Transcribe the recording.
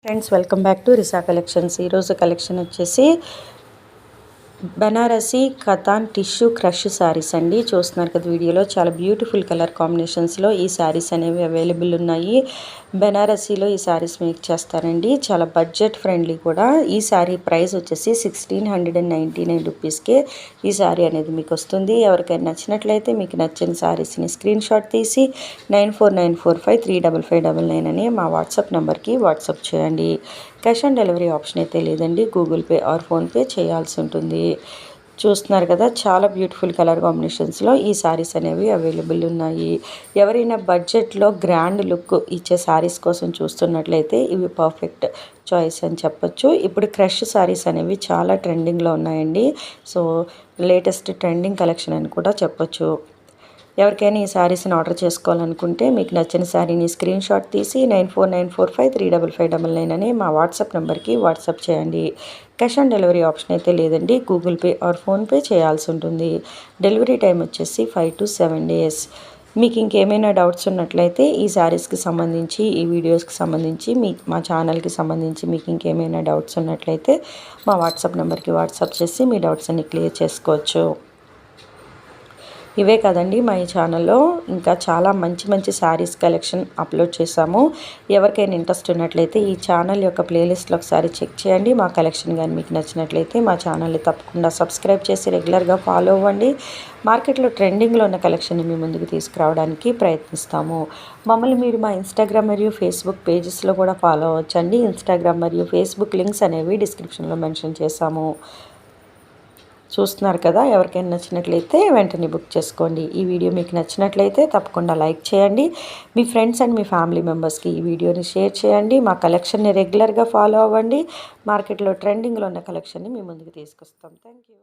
Friends welcome back to Risa collections. ఈరోజు collection వచ్చేసి Banarasi katan tissue crush saris అండి. చూస్తున్నారు కదా వీడియోలో, చాలా బ్యూటిఫుల్ కలర్ కాంబినేషన్స్లో ఈ శారీస్ అనేవి అవైలబుల్ ఉన్నాయి. బనారసీలో ఈ శారీస్ మేక్ చేస్తారండి, చాలా బడ్జెట్ ఫ్రెండ్లీ కూడా. ఈ శారీ ప్రైస్ వచ్చేసి 1699 రూపీస్కే ఈ శారీ అనేది మీకు వస్తుంది. ఎవరికైనా నచ్చినట్లయితే మీకు నచ్చిన శారీస్ని స్క్రీన్ షాట్ తీసి 9494535599 అని మా వాట్సాప్ నెంబర్కి వాట్సాప్ చేయండి. క్యాష్ ఆన్ డెలివరీ ఆప్షన్ అయితే లేదండి, గూగుల్ పే ఆర్ ఫోన్పే చేయాల్సి ఉంటుంది. చూస్తున్నారు కదా, చాలా బ్యూటిఫుల్ కలర్ కాంబినేషన్స్లో ఈ శారీస్ అనేవి అవైలబుల్ ఉన్నాయి. ఎవరైనా బడ్జెట్లో గ్రాండ్ లుక్ ఇచ్చే శారీస్ కోసం చూస్తున్నట్లయితే ఇవి పర్ఫెక్ట్ చాయిస్ అని చెప్పొచ్చు. ఇప్పుడు క్రష్ శారీస్ అనేవి చాలా ట్రెండింగ్లో ఉన్నాయండి. సో లేటెస్ట్ ట్రెండింగ్ కలెక్షన్ అని కూడా చెప్పొచ్చు. ఎవరికైనా ఈ శారీస్ని ఆర్డర్ చేసుకోవాలనుకుంటే మీకు నచ్చిన శారీని స్క్రీన్ షాట్ తీసి 9494535599 అని మా వాట్సాప్ నెంబర్కి వాట్సాప్ చేయండి. క్యాష్ ఆన్ డెలివరీ ఆప్షన్ అయితే లేదండి, గూగుల్ పే ఆర్ ఫోన్పే చేయాల్సి ఉంటుంది. డెలివరీ టైం వచ్చేసి 5 to 7 days. మీకు ఇంకేమైనా డౌట్స్ ఉన్నట్లయితే ఈ శారీస్కి సంబంధించి, ఈ వీడియోస్కి సంబంధించి, మా ఛానల్కి సంబంధించి మీకు ఇంకేమైనా డౌట్స్ ఉన్నట్లయితే మా వాట్సాప్ నెంబర్కి వాట్సాప్ చేసి మీ డౌట్స్ అన్ని క్లియర్ చేసుకోవచ్చు. ఇవే కదండి, మా ఈ ఛానల్లో ఇంకా చాలా మంచి మంచి శారీస్ కలెక్షన్ అప్లోడ్ చేశాము. ఎవరికైనా ఇంట్రెస్ట్ ఉన్నట్లయితే ఈ ఛానల్ యొక్క ప్లేలిస్ట్లో ఒకసారి చెక్ చేయండి. మా కలెక్షన్ కానీ మీకు నచ్చినట్లయితే మా ఛానల్ని తప్పకుండా సబ్స్క్రైబ్ చేసి రెగ్యులర్గా ఫాలో అవ్వండి. మార్కెట్లో ట్రెండింగ్లో ఉన్న కలెక్షన్ని మీ ముందుకు తీసుకురావడానికి ప్రయత్నిస్తాము. మమ్మల్ని మీరు మా ఇన్స్టాగ్రామ్ మరియు ఫేస్బుక్ పేజెస్లో కూడా ఫాలో అవ్వచ్చండి. ఇన్స్టాగ్రామ్ మరియు ఫేస్బుక్ లింక్స్ అనేవి డిస్క్రిప్షన్లో మెన్షన్ చేశాము. చూస్తున్నారు కదా, ఎవరికైనా నచ్చినట్లయితే వెంటనే బుక్ చేసుకోండి. ఈ వీడియో మీకు నచ్చినట్లయితే తప్పకుండా లైక్ చేయండి. మీ ఫ్రెండ్స్ అండ్ మీ ఫ్యామిలీ మెంబర్స్కి ఈ వీడియోని షేర్ చేయండి. మా కలెక్షన్ని రెగ్యులర్గా ఫాలో అవ్వండి. మార్కెట్లో ట్రెండింగ్లో ఉన్న కలెక్షన్ని మీ ముందుకు తీసుకొస్తాం. Thank you.